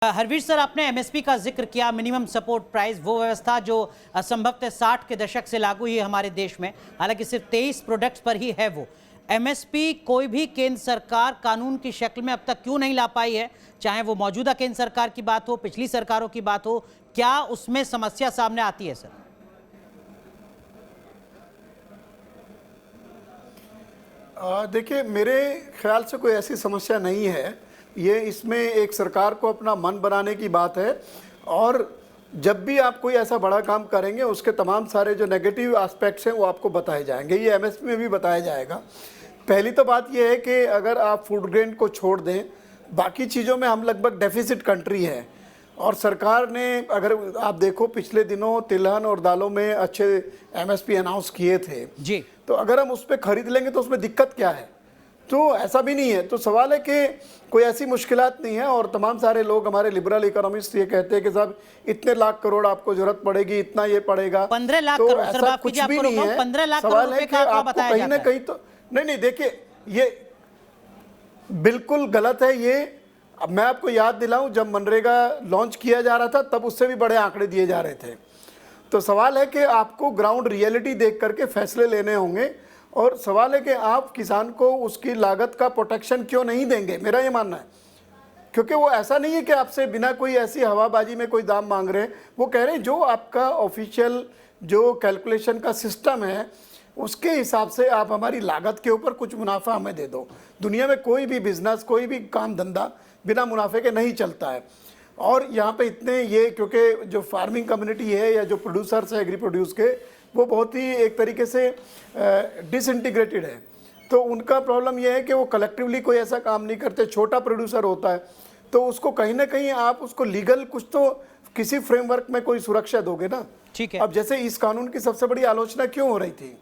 Harvir sir, आपने MSP का जिक्र किया, मिनिमम सपोर्ट प्राइस, वो व्यवस्था जो संभवतः 60 के दशक से लागू हुई है हमारे देश में, हालांकि सिर्फ 23 प्रोडक्ट्स पर ही है वो एमएसपी। कोई भी केंद्र सरकार कानून की शक्ल में अब तक क्यों नहीं ला पाई है? चाहे वो मौजूदा केंद्र सरकार की बात हो, पिछली सरकारों की बात हो, क्या उसमें समस्या सामने आती है सर? देखिए, मेरे ख्याल से कोई ऐसी समस्या नहीं है। ये इसमें एक सरकार को अपना मन बनाने की बात है, और जब भी आप कोई ऐसा बड़ा काम करेंगे उसके तमाम सारे जो नेगेटिव एस्पेक्ट्स हैं वो आपको बताए जाएंगे। ये एमएसपी में भी बताया जाएगा। पहली तो बात ये है कि अगर आप फूड ग्रेन को छोड़ दें, बाकी चीज़ों में हम लगभग डेफिसिट कंट्री है। और सरकार ने, अगर आप देखो, पिछले दिनों तिलहन और दालों में अच्छे एमएसपी अनाउंस किए थे जी। तो अगर हम उस पर खरीद लेंगे तो उसमें दिक्कत क्या है? तो ऐसा भी नहीं है। तो सवाल है कि कोई ऐसी मुश्किलात नहीं है। और तमाम सारे लोग, हमारे लिबरल इकोनॉमिस्ट, ये कहते हैं कि साहब इतने लाख करोड़ आपको जरूरत पड़ेगी, इतना ये पड़ेगा, 15 लाख तो करोड़ ऐसा सर, माफ कुछ कीजिए, भी आपको नहीं रोका है। हूं, 15 लाख सवाल करोड़ है रुपए कि का आंकड़ा आपको बताया कहीं ना जाता है। कहीं तो नहीं, देखिए, ये बिल्कुल गलत है। ये अब मैं आपको याद दिलाऊं, जब मनरेगा लॉन्च किया जा रहा था तब उससे भी बड़े आंकड़े दिए जा रहे थे। तो सवाल है कि आपको ग्राउंड रियलिटी देख करके फैसले लेने होंगे, और सवाल है कि आप किसान को उसकी लागत का प्रोटेक्शन क्यों नहीं देंगे, मेरा ये मानना है। क्योंकि वो ऐसा नहीं है कि आपसे बिना कोई ऐसी हवाबाजी में कोई दाम मांग रहे हैं। वो कह रहे हैं जो आपका ऑफिशियल जो कैलकुलेशन का सिस्टम है उसके हिसाब से आप हमारी लागत के ऊपर कुछ मुनाफा हमें दे दो। दुनिया में कोई भी बिजनेस, कोई भी काम धंधा बिना मुनाफे के नहीं चलता है। और यहाँ पे इतने ये, क्योंकि जो फार्मिंग कम्युनिटी है या जो प्रोड्यूसर्स है एग्री प्रोड्यूस के, वो बहुत ही एक तरीके से डिसइंटीग्रेटेड है। तो उनका प्रॉब्लम ये है कि वो कलेक्टिवली कोई ऐसा काम नहीं करते। छोटा प्रोड्यूसर होता है तो उसको कहीं ना कहीं आप उसको लीगल कुछ तो किसी फ्रेमवर्क में कोई सुरक्षा दोगे ना। ठीक है। अब जैसे इस कानून की सबसे बड़ी आलोचना क्यों हो रही थी?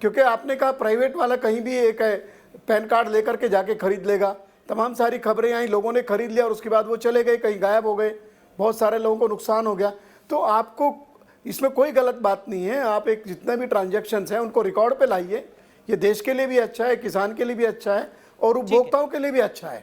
क्योंकि आपने कहा प्राइवेट वाला कहीं भी एक पैन कार्ड लेकर के जाके खरीद लेगा। तमाम सारी खबरें आई, लोगों ने खरीद लिया और उसके बाद वो चले गए, कहीं गायब हो गए, बहुत सारे लोगों को नुकसान हो गया। तो आपको इसमें कोई गलत बात नहीं है। आप एक जितने भी ट्रांजैक्शंस हैं उनको रिकॉर्ड पे लाइए। ये देश के लिए भी अच्छा है, किसान के लिए भी अच्छा है, और उपभोक्ताओं के लिए भी अच्छा है।